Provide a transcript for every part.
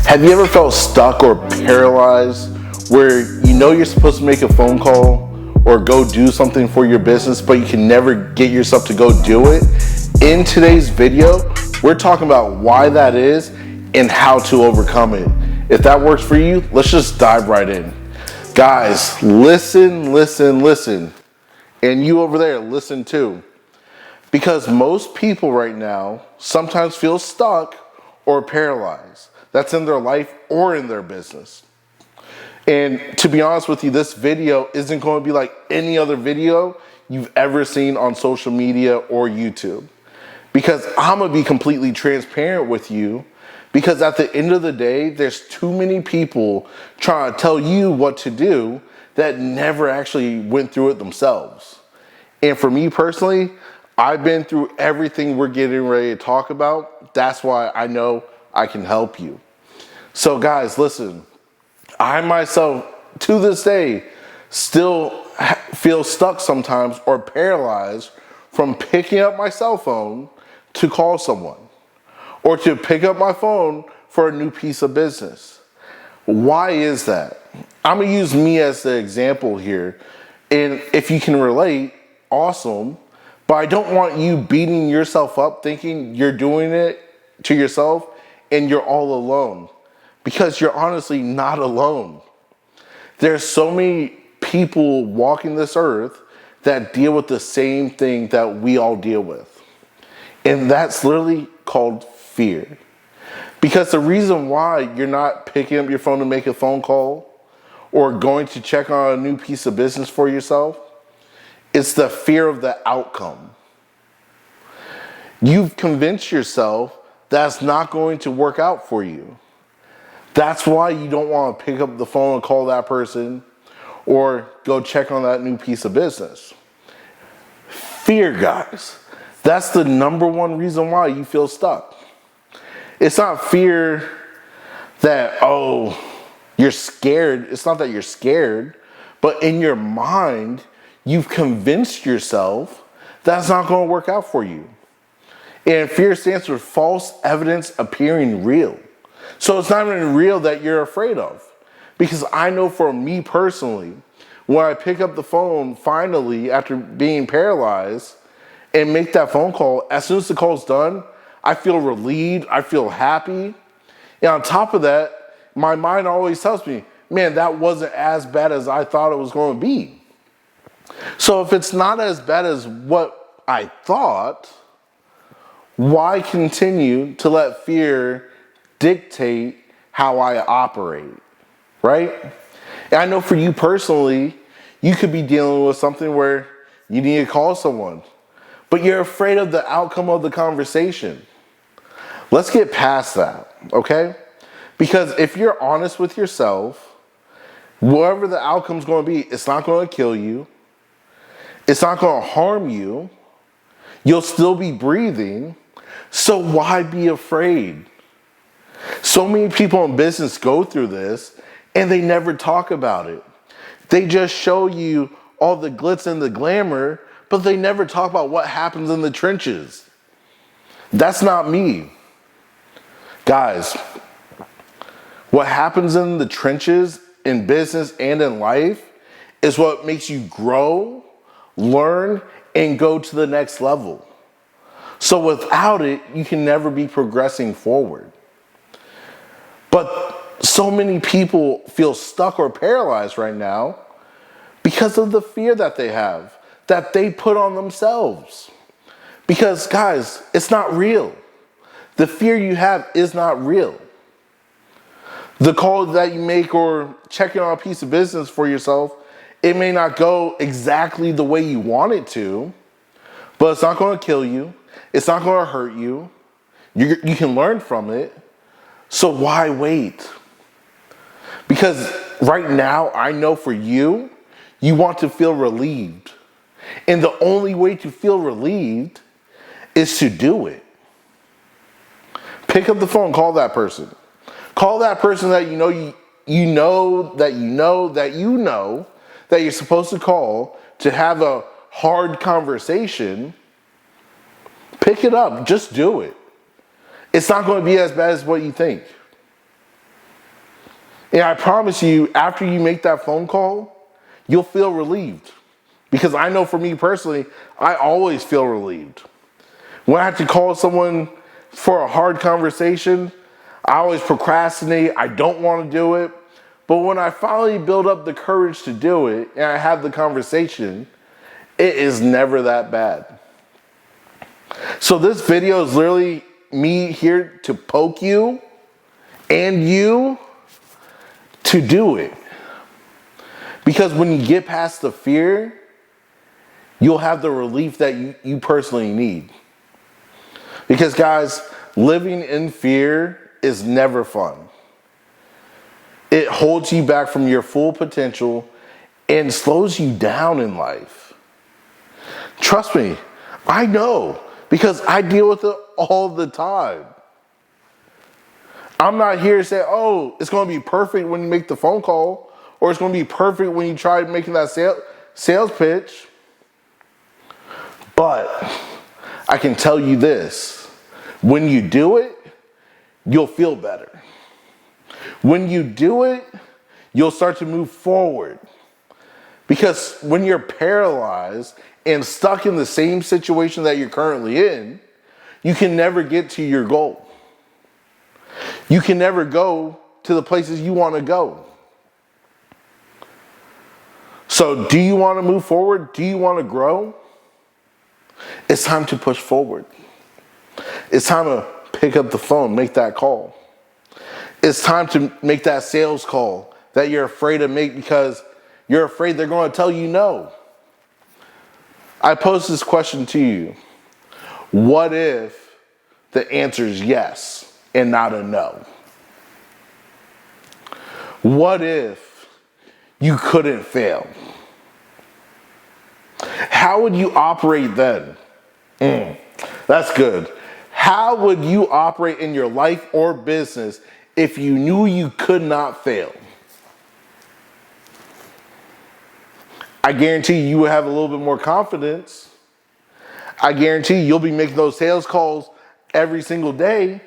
Have you ever felt stuck or paralyzed where you know you're supposed to make a phone call or go do something for your business, but you can never get yourself to go do it? In today's video, we're talking about why that is and how to overcome it. If that works for you, let's just dive right in. Guys, listen. And you over there, listen too. Because most people right now sometimes feel stuck or paralyzed. That's in their life or in their business. And to be honest with you, this video isn't going to be like any other video you've ever seen on social media or YouTube. Because I'm going to be completely transparent with you. Because at the end of the day, there's too many people trying to tell you what to do that never actually went through it themselves. And for me personally, I've been through everything we're getting ready to talk about. That's why I know I can help you. So guys, listen, I myself, to this day, still feel stuck sometimes or paralyzed from picking up my cell phone to call someone or to pick up my phone for a new piece of business. Why is that? I'm gonna use me as the example here. And if you can relate, awesome. But I don't want you beating yourself up thinking you're doing it to yourself and you're all alone. Because you're honestly not alone. There's so many people walking this earth that deal with the same thing that we all deal with. And that's literally called fear. Because the reason why you're not picking up your phone to make a phone call or going to check on a new piece of business for yourself, it's the fear of the outcome. You've convinced yourself that's not going to work out for you. That's why you don't want to pick up the phone and call that person or go check on that new piece of business. Fear, guys. That's the number one reason why you feel stuck. It's not fear that, oh, you're scared. It's not that you're scared, but in your mind, you've convinced yourself that's not going to work out for you. And fear stands for false evidence appearing real. So it's not even real that you're afraid of. Because I know for me personally, when I pick up the phone finally after being paralyzed and make that phone call, as soon as the call's done, I feel relieved, I feel happy. And on top of that, my mind always tells me, man, that wasn't as bad as I thought it was going to be. So if it's not as bad as what I thought, why continue to let fear dictate how I operate, right? And I know for you personally, you could be dealing with something where you need to call someone, but you're afraid of the outcome of the conversation. Let's get past that, okay? Because if you're honest with yourself, whatever the outcome's going to be, it's not going to kill you. It's not going to harm you. You'll still be breathing. So why be afraid? So many people in business go through this and they never talk about it. They just show you all the glitz and the glamour, but they never talk about what happens in the trenches. That's not me. Guys, what happens in the trenches in business and in life is what makes you grow, learn, and go to the next level. So without it, you can never be progressing forward. But so many people feel stuck or paralyzed right now because of the fear that they have, that they put on themselves. Because guys, it's not real. The fear you have is not real. The call that you make or checking on a piece of business for yourself, it may not go exactly the way you want it to, but it's not going to kill you. It's not going to hurt you. You can learn from it. So why wait? Because right now, I know for you, you want to feel relieved. And the only way to feel relieved is to do it. Pick up the phone, call that person. Call that person that you know that you're supposed to call to have a hard conversation. Pick it up, just do it. It's not going to be as bad as what you think. And I promise you, after you make that phone call, you'll feel relieved. Because I know for me personally, I always feel relieved. When I have to call someone for a hard conversation, I always procrastinate. I don't want to do it. But when I finally build up the courage to do it and I have the conversation, it is never that bad. So this video is literally me here to poke you and you to do it. Because when you get past the fear, you'll have the relief that you personally need. Because guys, living in fear is never fun. It holds you back from your full potential and slows you down in life. Trust me, I know, because I deal with it all the time. I'm not here to say, oh, it's going to be perfect when you make the phone call, or it's going to be perfect when you try making that sales pitch. But I can tell you this, when you do it, you'll feel better. When you do it, you'll start to move forward. Because when you're paralyzed and stuck in the same situation that you're currently in, you can never get to your goal. You can never go to the places you want to go. So do you want to move forward? Do you want to grow? It's time to push forward. It's time to pick up the phone, make that call. It's time to make that sales call that you're afraid to make because you're afraid they're going to tell you no. I pose this question to you. What if the answer is yes and not a no? What if you couldn't fail? How would you operate then? That's good. How would you operate in your life or business if you knew you could not fail? I guarantee you will have a little bit more confidence. I guarantee you'll be making those sales calls every single day.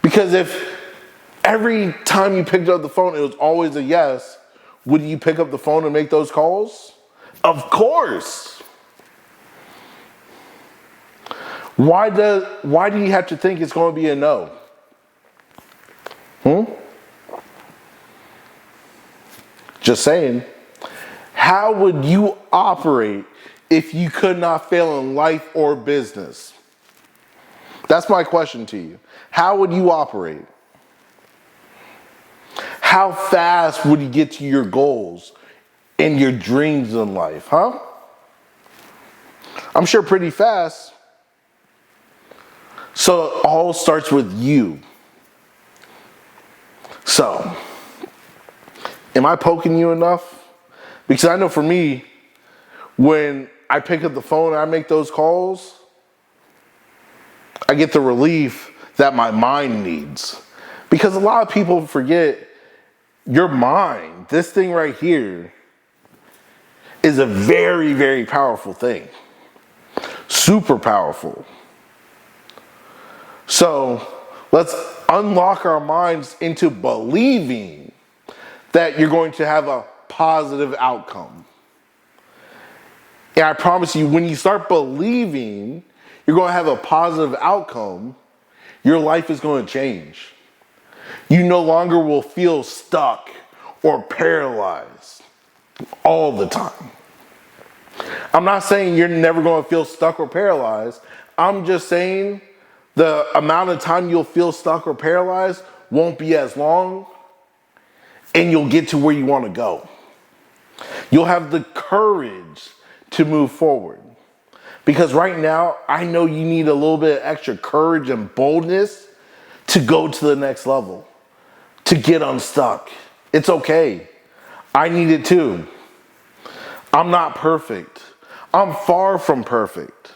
Because if every time you picked up the phone it was always a yes, would you pick up the phone and make those calls? Of course. Why do you have to think it's going to be a no? Just saying. How would you operate if you could not fail in life or business? That's my question to you. How would you operate? How fast would you get to your goals and your dreams in life, huh? I'm sure pretty fast. So it all starts with you. So, am I poking you enough? Because I know for me, when I pick up the phone and I make those calls, I get the relief that my mind needs. Because a lot of people forget your mind, this thing right here, is a very, very powerful thing. Super powerful. So let's unlock our minds into believing that you're going to have a positive outcome. And I promise you, when you start believing you're going to have a positive outcome, your life is going to change. You no longer will feel stuck or paralyzed all the time. I'm not saying you're never going to feel stuck or paralyzed. I'm just saying the amount of time you'll feel stuck or paralyzed won't be as long, and you'll get to where you want to go. You'll have the courage to move forward. Because right now, I know you need a little bit of extra courage and boldness to go to the next level, to get unstuck. It's okay. I need it too. I'm not perfect. I'm far from perfect.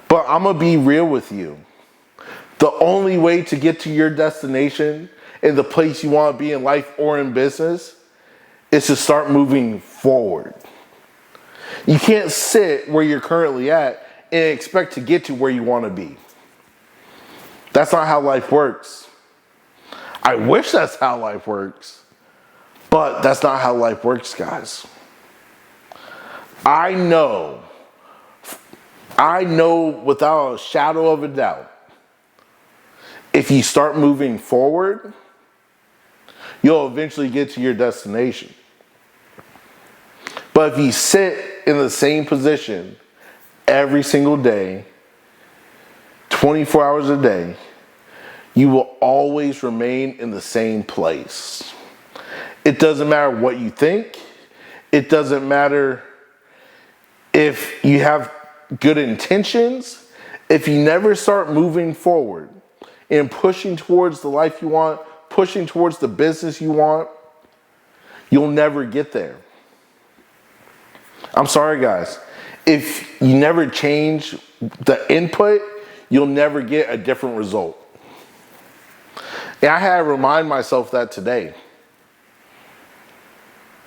But I'm going to be real with you. The only way to get to your destination and the place you want to be in life or in business is to start moving forward. You can't sit where you're currently at and expect to get to where you want to be. That's not how life works. I wish that's how life works, but that's not how life works, guys. I know without a shadow of a doubt, if you start moving forward, you'll eventually get to your destination. But if you sit in the same position every single day, 24 hours a day, you will always remain in the same place. It doesn't matter what you think. It doesn't matter if you have good intentions. If you never start moving forward and pushing towards the life you want, pushing towards the business you want, you'll never get there. I'm sorry, guys. If you never change the input, you'll never get a different result. And I had to remind myself that today.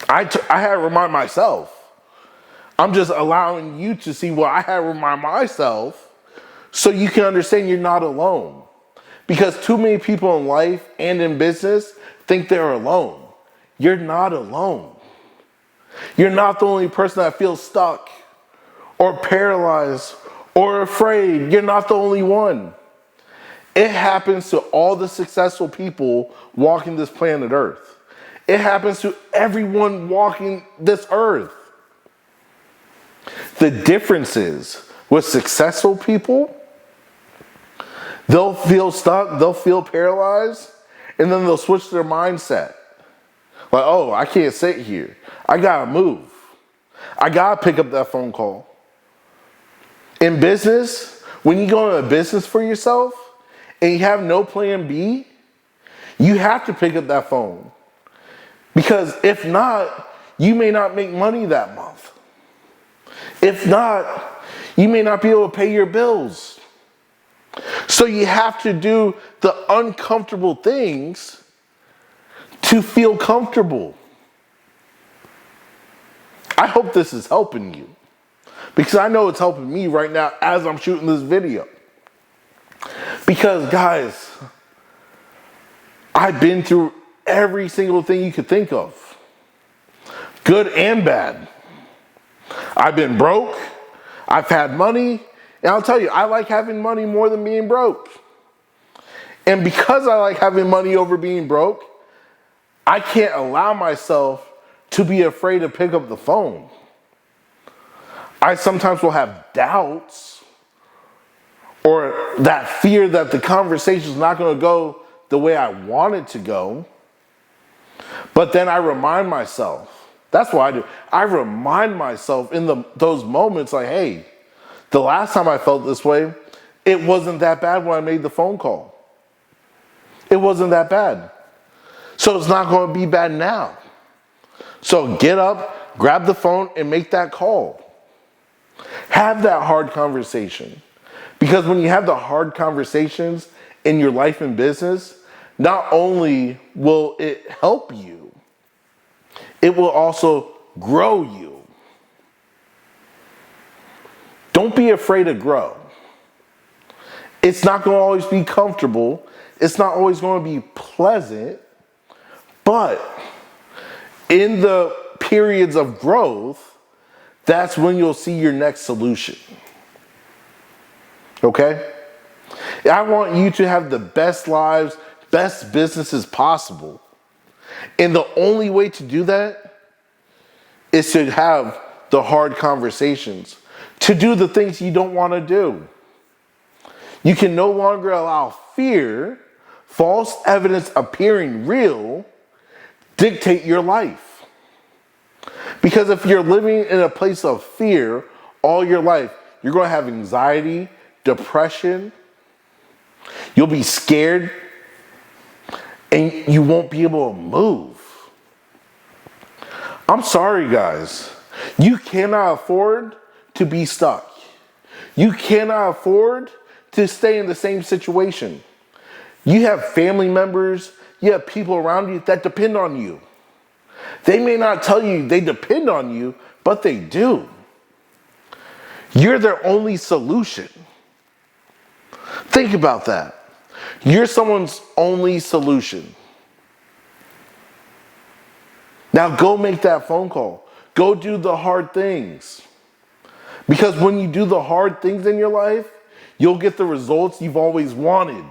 I had to remind myself. I'm just allowing you to see what I had to remind myself so you can understand you're not alone. Because too many people in life and in business think they're alone. You're not alone. You're not the only person that feels stuck or paralyzed or afraid. You're not the only one. It happens to all the successful people walking this planet Earth. It happens to everyone walking this earth. The difference is with successful people, they'll feel stuck, they'll feel paralyzed, and then they'll switch their mindset. Like, oh, I can't sit here. I gotta move. I gotta pick up that phone call. In business, when you go into a business for yourself and you have no plan B, you have to pick up that phone. Because if not, you may not make money that month. If not, you may not be able to pay your bills. So you have to do the uncomfortable things to feel comfortable. I hope this is helping you, because I know it's helping me right now as I'm shooting this video. Because guys, I've been through every single thing you could think of, good and bad. I've been broke, I've had money, and I'll tell you, I like having money more than being broke. And because I like having money over being broke, I can't allow myself to be afraid to pick up the phone. I sometimes will have doubts or that fear that the conversation is not going to go the way I want it to go. But then I remind myself, that's what I do. I remind myself in those moments like, hey, the last time I felt this way, it wasn't that bad when I made the phone call. It wasn't that bad. So it's not going to be bad now. So get up, grab the phone, and make that call. Have that hard conversation. Because when you have the hard conversations in your life and business, not only will it help you, it will also grow you. Don't be afraid to grow. It's not going to always be comfortable. It's not always going to be pleasant. But in the periods of growth, that's when you'll see your next solution. Okay? I want you to have the best lives, best businesses possible. And the only way to do that is to have the hard conversations, to do the things you don't want to do. You can no longer allow fear, false evidence appearing real, dictate your life. Because if you're living in a place of fear all your life, you're going to have anxiety, depression, you'll be scared, and you won't be able to move. I'm sorry, guys. You cannot afford to be stuck. You cannot afford to stay in the same situation. You have family members, you have people around you that depend on you. They may not tell you they depend on you, but they do. You're their only solution. Think about that. You're someone's only solution. Now go make that phone call. Go do the hard things. Because when you do the hard things in your life, you'll get the results you've always wanted.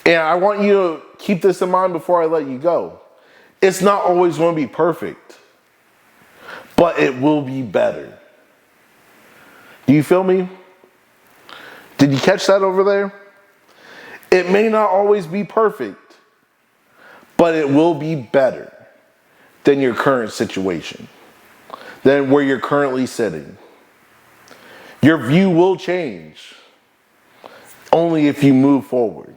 And I want you to keep this in mind before I let you go. It's not always going to be perfect, but it will be better. Do you feel me? Did you catch that over there? It may not always be perfect, but it will be better than your current situation, than where you're currently sitting. Your view will change only if you move forward.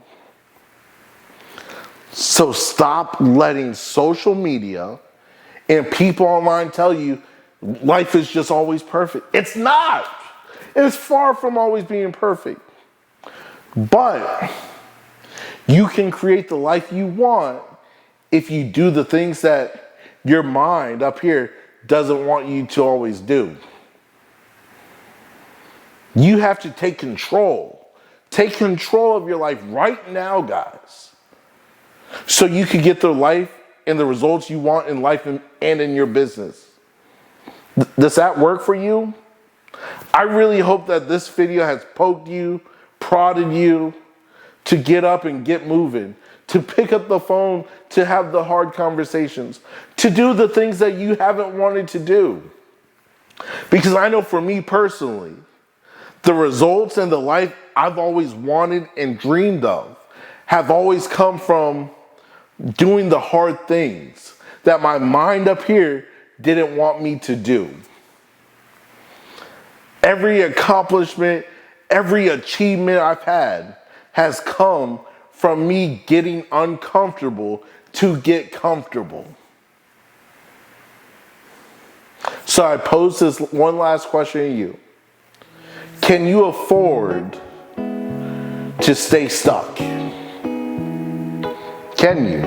So stop letting social media and people online tell you life is just always perfect. It's not. It is far from always being perfect. But you can create the life you want if you do the things that your mind up here doesn't want you to always do. You have to take control. Take control of your life right now, guys. So you can get the life and the results you want in life and in your business. Does that work for you? I really hope that this video has poked you, prodded you to get up and get moving, to pick up the phone, to have the hard conversations, to do the things that you haven't wanted to do. Because I know for me personally, the results and the life I've always wanted and dreamed of have always come from doing the hard things that my mind up here didn't want me to do. Every accomplishment, every achievement I've had has come from me getting uncomfortable to get comfortable. So I pose this one last question to you. Can you afford to stay stuck? Can you?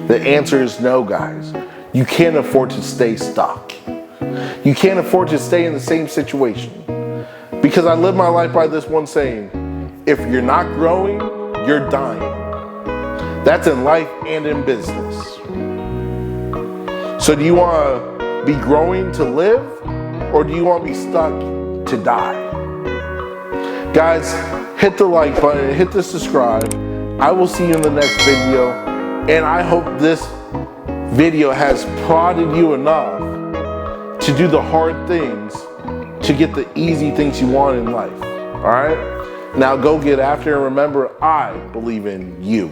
The answer is no, guys. You can't afford to stay stuck. You can't afford to stay in the same situation. Because I live my life by this one saying, if you're not growing, you're dying. That's in life and in business. So do you want to be growing to live, or do you want to be stuck to die? Guys, hit the like button, hit the subscribe. I will see you in the next video, and I hope this video has prodded you enough to do the hard things to get the easy things you want in life. All right? Now go get after it, and remember, I believe in you.